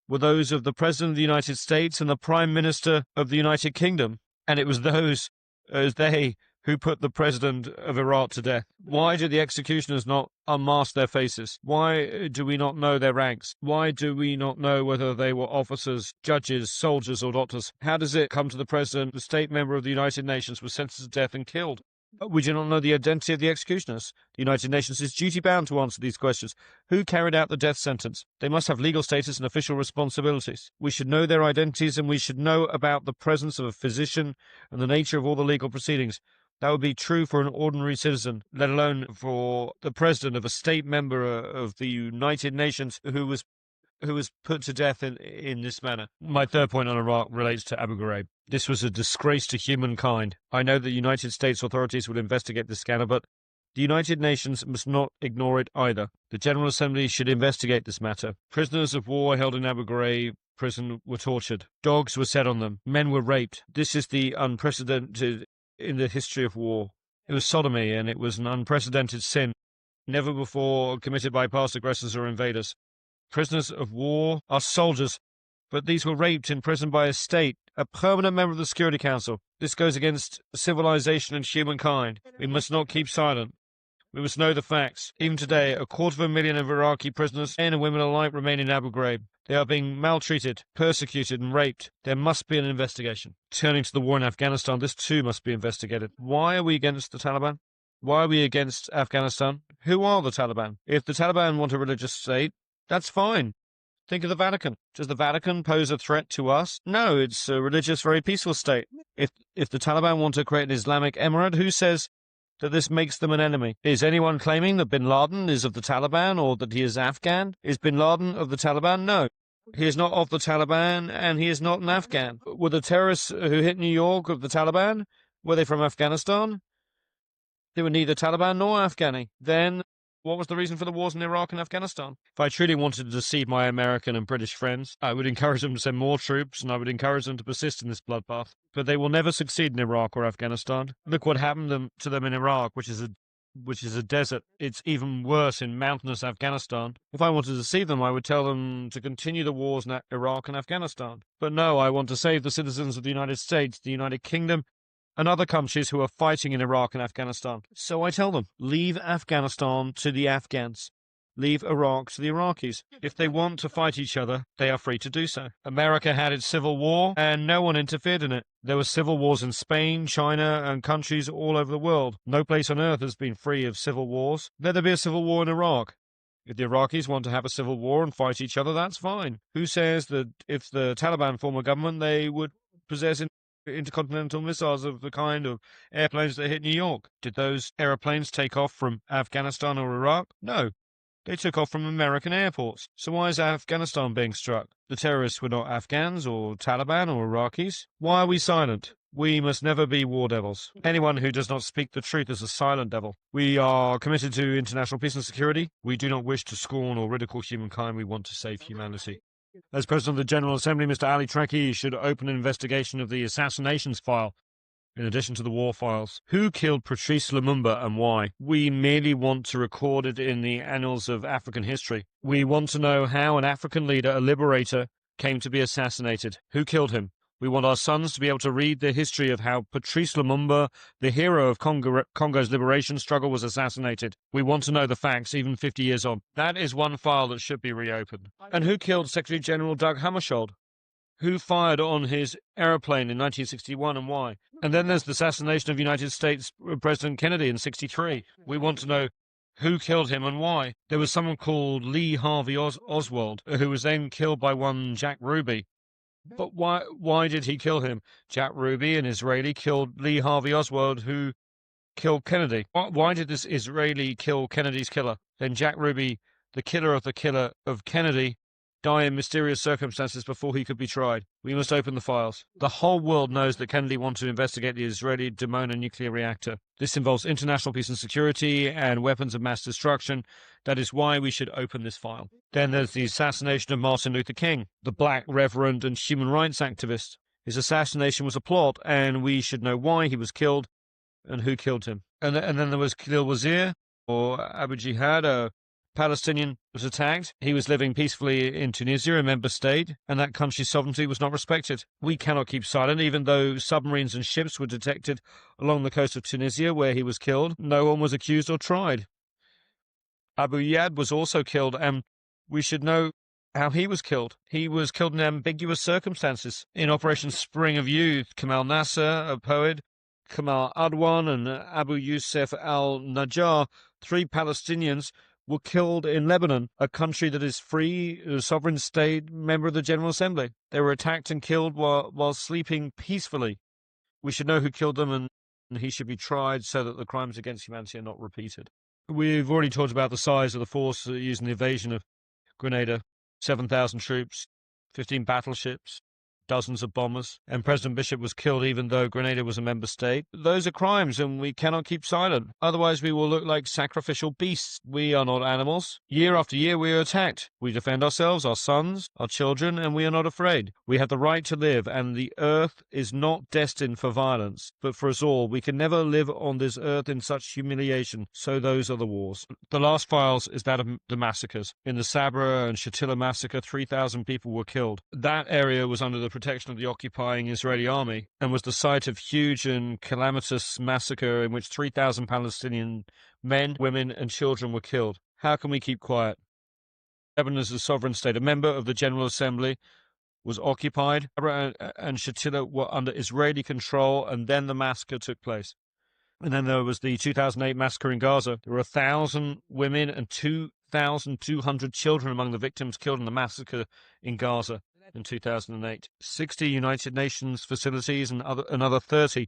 were those of the President of the United States and the Prime Minister of the United Kingdom, and it was they who put the President of Iraq to death. Why did the executioners not unmask their faces? Why do we not know their ranks? Why do we not know whether they were officers, judges, soldiers, or doctors? How does it come to the President, the state member of the United Nations, was sentenced to death and killed? We do not know the identity of the executioners. The United Nations is duty-bound to answer these questions. Who carried out the death sentence? They must have legal status and official responsibilities. We should know their identities, and we should know about the presence of a physician and the nature of all the legal proceedings. That would be true for an ordinary citizen, let alone for the president of a state member of the United Nations who was put to death in this manner. My third point on Iraq relates to Abu Ghraib. This was a disgrace to humankind. I know that the United States authorities will investigate the scandal, but the United Nations must not ignore it either. The General Assembly should investigate this matter. Prisoners of war held in Abu Ghraib prison were tortured. Dogs were set on them. Men were raped. This is the unprecedented in the history of war. It was sodomy, and it was an unprecedented sin, never before committed by past aggressors or invaders. Prisoners of war are soldiers, but these were raped in prison by a state, a permanent member of the Security Council. This goes against civilization and humankind. We must not keep silent. We must know the facts. Even today, 250,000 of Iraqi prisoners, men and women alike, remain in Abu Ghraib. They are being maltreated, persecuted, and raped. There must be an investigation. Turning to the war in Afghanistan, this too must be investigated. Why are we against the Taliban? Why are we against Afghanistan? Who are the Taliban? If the Taliban want a religious state, that's fine. Think of the Vatican. Does the Vatican pose a threat to us? No, it's a religious, very peaceful state. If the Taliban want to create an Islamic emirate, who says that this makes them an enemy? Is anyone claiming that bin Laden is of the Taliban or that he is Afghan? Is bin Laden of the Taliban? No. He is not of the Taliban, and he is not an Afghan. Were the terrorists who hit New York of the Taliban? Were they from Afghanistan? They were neither Taliban nor Afghani. Then what was the reason for the wars in Iraq and Afghanistan? If I truly wanted to deceive my American and British friends, I would encourage them to send more troops, and I would encourage them to persist in this bloodbath. But they will never succeed in Iraq or Afghanistan. Look what happened to them in Iraq, which is a desert. It's even worse in mountainous Afghanistan. If I wanted to deceive them, I would tell them to continue the wars in Iraq and Afghanistan. But no, I want to save the citizens of the United States, the United Kingdom, and other countries who are fighting in Iraq and Afghanistan. So I tell them, leave Afghanistan to the Afghans. Leave Iraq to the Iraqis. If they want to fight each other, they are free to do so. America had its civil war, and no one interfered in it. There were civil wars in Spain, China, and countries all over the world. No place on earth has been free of civil wars. Let there be a civil war in Iraq. If the Iraqis want to have a civil war and fight each other, that's fine. Who says that if the Taliban form a government, they would possess intercontinental missiles of the kind of airplanes that hit New York? Did those airplanes take off from Afghanistan or Iraq? No. They took off from American airports. So why is Afghanistan being struck? The terrorists were not Afghans or Taliban or Iraqis. Why are we silent? We must never be war devils. Anyone who does not speak the truth is a silent devil. We are committed to international peace and security. We do not wish to scorn or ridicule humankind. We want to save humanity. As President of the General Assembly, Mr. Ali Traki should open an investigation of the assassinations file, in addition to the war files. Who killed Patrice Lumumba and why? We merely want to record it in the annals of African history. We want to know how an African leader, a liberator, came to be assassinated. Who killed him? We want our sons to be able to read the history of how Patrice Lumumba, the hero of Congo's liberation struggle, was assassinated. We want to know the facts, even 50 years on. That is one file that should be reopened. And who killed Secretary General Doug Hammarskjöld? Who fired on his aeroplane in 1961 and why? And then there's the assassination of United States President Kennedy in 1963. We want to know who killed him and why. There was someone called Lee Harvey Oswald, who was then killed by one Jack Ruby. But why did he kill him? Jack Ruby, an Israeli, killed Lee Harvey Oswald, who killed Kennedy. Why did this Israeli kill Kennedy's killer? Then Jack Ruby, the killer of Kennedy, die in mysterious circumstances before he could be tried. We must open the files. The whole world knows that Kennedy wanted to investigate the Israeli Dimona nuclear reactor. This involves international peace and security and weapons of mass destruction. That is why we should open this file. Then there's the assassination of Martin Luther King, the black reverend and human rights activist. His assassination was a plot, and we should know why he was killed and who killed him. And then there was Khalil Wazir, or Abu Jihad, a Palestinian, was attacked. He was living peacefully in Tunisia, a member state, and that country's sovereignty was not respected. We cannot keep silent, even though submarines and ships were detected along the coast of Tunisia where he was killed. No one was accused or tried. Abu Yad was also killed, and we should know how he was killed. He was killed in ambiguous circumstances. In Operation Spring of Youth, Kamal Nasser, a poet, Kamal Adwan and Abu Yusuf al-Najjar, 3 Palestinians, were killed in Lebanon, a country that is free, a sovereign state, member of the General Assembly. They were attacked and killed while sleeping peacefully. We should know who killed them, and he should be tried so that the crimes against humanity are not repeated. We've already talked about the size of the force used in the invasion of Grenada: 7,000 troops, 15 battleships, dozens of bombers, and President Bishop was killed even though Grenada was a member state. Those are crimes, and we cannot keep silent. Otherwise, we will look like sacrificial beasts. We are not animals. Year after year, we are attacked. We defend ourselves, our sons, our children, and we are not afraid. We have the right to live, and the earth is not destined for violence, but for us all. We can never live on this earth in such humiliation, so those are the wars. The last files is that of the massacres. In the Sabra and Shatila massacre, 3,000 people were killed. That area was under the protection of the occupying Israeli army and was the site of huge and calamitous massacre in which 3,000 Palestinian men, women, and children were killed. How can we keep quiet? Lebanon is a sovereign state. A member of the General Assembly was occupied, and Shatila were under Israeli control, and then the massacre took place. And then there was the 2008 massacre in Gaza. There were 1,000 women and 2,200 children among the victims killed in the massacre in Gaza in 2008. 60 United Nations facilities and another 30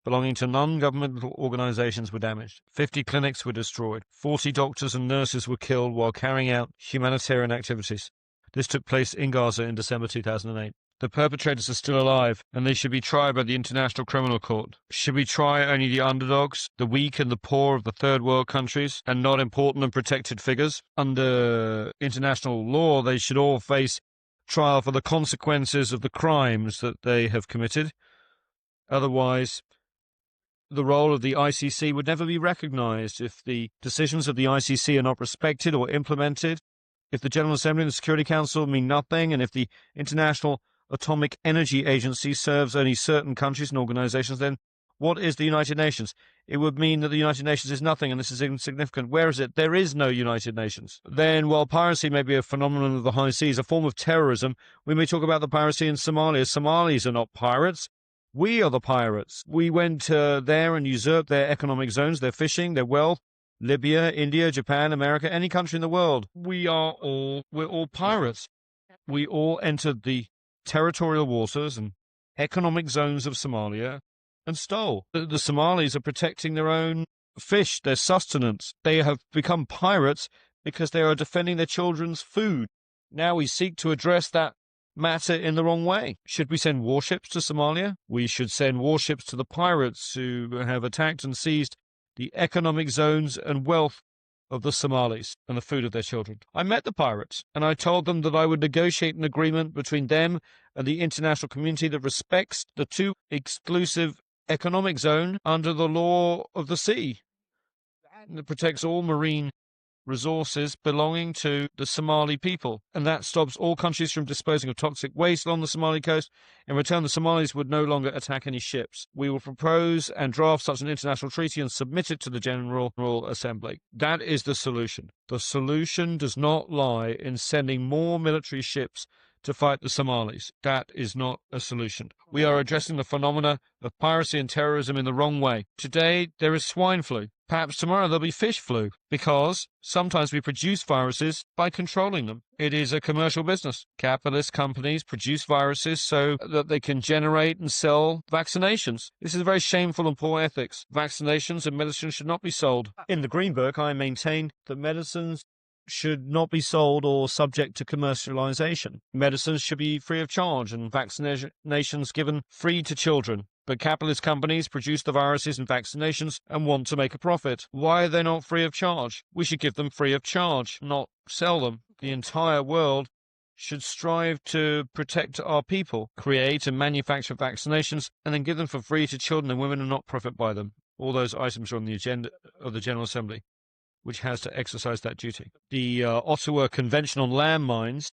belonging to non-governmental organizations were damaged. 50 clinics were destroyed. 40 doctors and nurses were killed while carrying out humanitarian activities. This took place in Gaza in December 2008. The perpetrators are still alive, and they should be tried by the International Criminal Court. Should we try only the underdogs, the weak and the poor of the third world countries, and not important and protected figures? Under international law, they should all face trial for the consequences of the crimes that they have committed. Otherwise, the role of the ICC would never be recognized. If the decisions of the ICC are not respected or implemented, if the General Assembly and the Security Council mean nothing, and if the International Atomic Energy Agency serves only certain countries and organizations, then what is the United Nations? It would mean that the United Nations is nothing, and this is insignificant. Where is it? There is no United Nations. Then, while piracy may be a phenomenon of the high seas, a form of terrorism, we may talk about the piracy in Somalia. Somalis are not pirates. We are the pirates. We went there and usurped their economic zones, their fishing, their wealth. Libya, India, Japan, America, any country in the world. We're all pirates. We all entered the territorial waters and economic zones of Somalia and stole. The Somalis are protecting their own fish, their sustenance. They have become pirates because they are defending their children's food. Now we seek to address that matter in the wrong way. Should we send warships to Somalia? We should send warships to the pirates who have attacked and seized the economic zones and wealth of the Somalis and the food of their children. I met the pirates, and I told them that I would negotiate an agreement between them and the international community that respects the two exclusive economic zone under the law of the sea, and that protects all marine resources belonging to the Somali people, and that stops all countries from disposing of toxic waste along the Somali coast. In return, the Somalis would no longer attack any ships. We will propose and draft such an international treaty and submit it to the General Assembly. That is the solution. The solution does not lie in sending more military ships to fight the Somalis. That is not a solution. We are addressing the phenomena of piracy and terrorism in the wrong way. Today, there is swine flu. Perhaps tomorrow there'll be fish flu, because sometimes we produce viruses by controlling them. It is a commercial business. Capitalist companies produce viruses so that they can generate and sell vaccinations. This is very shameful and poor ethics. Vaccinations and medicines should not be sold. In the Green Book, I maintain that medicines should not be sold or subject to commercialization. Medicines should be free of charge and vaccinations given free to children. But capitalist companies produce the viruses and vaccinations and want to make a profit. Why are they not free of charge? We should give them free of charge, not sell them. The entire world should strive to protect our people, create and manufacture vaccinations, and then give them for free to children and women and not profit by them. All those items are on the agenda of the General Assembly, which has to exercise that duty. The Ottawa Convention on Landmines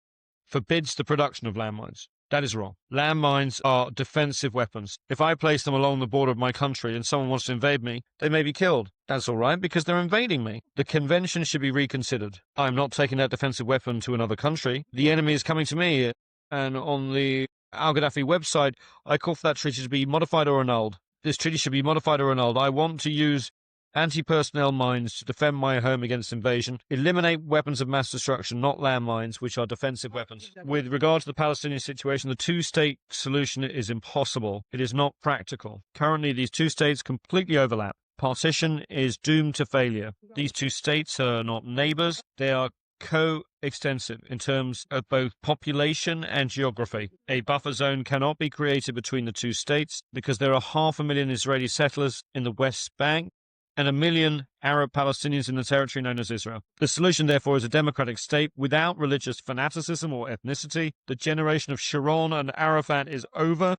forbids the production of landmines. That is wrong. Landmines are defensive weapons. If I place them along the border of my country and someone wants to invade me, they may be killed. That's all right, because they're invading me. The convention should be reconsidered. I'm not taking that defensive weapon to another country. The enemy is coming to me, and on the al-Gaddafi website, I call for that treaty to be modified or annulled, This treaty should be modified or annulled. I want to use anti-personnel mines to defend my home against invasion. Eliminate weapons of mass destruction, not landmines, which are defensive weapons. With regard to the Palestinian situation, the two-state solution is impossible. It is not practical. Currently, these two states completely overlap. Partition is doomed to failure. These two states are not neighbors. They are co-extensive in terms of both population and geography. A buffer zone cannot be created between the two states because there are 500,000 Israeli settlers in the West Bank and 1 million Arab Palestinians in the territory known as Israel. The solution, therefore, is a democratic state without religious fanaticism or ethnicity. The generation of Sharon and Arafat is over.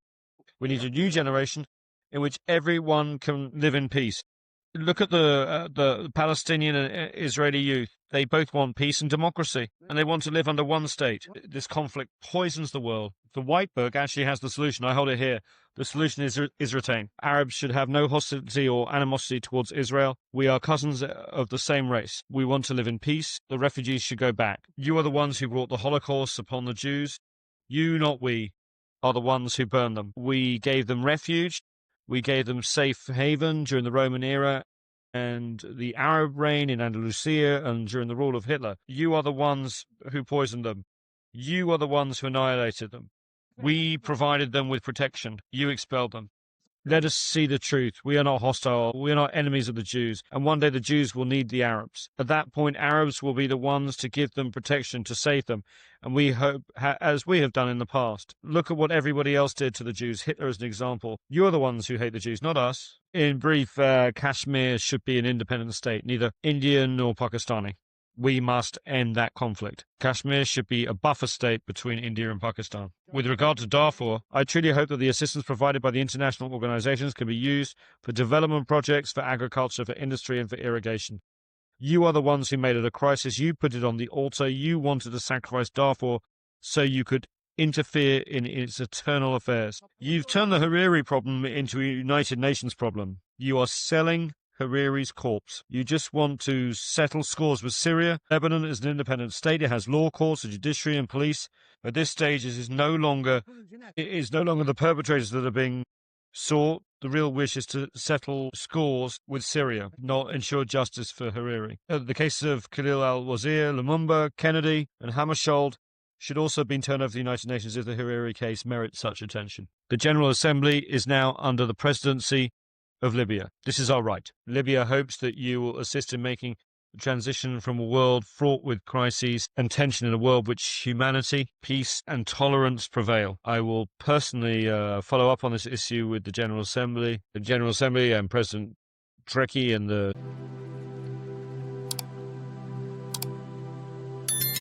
We need a new generation in which everyone can live in peace. Look at the Palestinian and Israeli youth. They both want peace and democracy, and they want to live under one state. This conflict poisons the world. The White Book actually has the solution. I hold it here. The solution is retained. Arabs should have no hostility or animosity towards Israel. We are cousins of the same race. We want to live in peace. The refugees should go back. You are the ones who brought the Holocaust upon the Jews. You, not we, are the ones who burned them. We gave them refuge. We gave them safe haven during the Roman era and the Arab reign in Andalusia and during the rule of Hitler. You are the ones who poisoned them. You are the ones who annihilated them. We provided them with protection. You expelled them. Let us see the truth. We are not hostile. We are not enemies of the Jews. And one day the Jews will need the Arabs. At that point, Arabs will be the ones to give them protection, to save them. And we hope, as we have done in the past. Look at what everybody else did to the Jews. Hitler is an example. You're the ones who hate the Jews, not us. In brief, Kashmir should be an independent state, neither Indian nor Pakistani. We must end that conflict. Kashmir should be a buffer state between India and Pakistan. With regard to Darfur, I truly hope that the assistance provided by the international organizations can be used for development projects, for agriculture, for industry, and for irrigation. You are the ones who made it a crisis. You put it on the altar. You wanted to sacrifice Darfur so you could interfere in its eternal affairs. You've turned the Hariri problem into a United Nations problem. You are selling Hariri's corpse. You just want to settle scores with Syria. Lebanon is an independent state. It has law courts, a judiciary, and police. At this stage, it is no longer the perpetrators that are being sought. The real wish is to settle scores with Syria, not ensure justice for Hariri. The cases of Khalil al-Wazir, Lumumba, Kennedy, and Hammarskjöld should also have been turned over to the United Nations if the Hariri case merits such attention. The General Assembly is now under the presidency of Libya. This is our right. Libya hopes that you will assist in making the transition from a world fraught with crises and tension in a world which humanity, peace, and tolerance prevail. I will personally follow up on this issue with the General Assembly and President Trekkie and the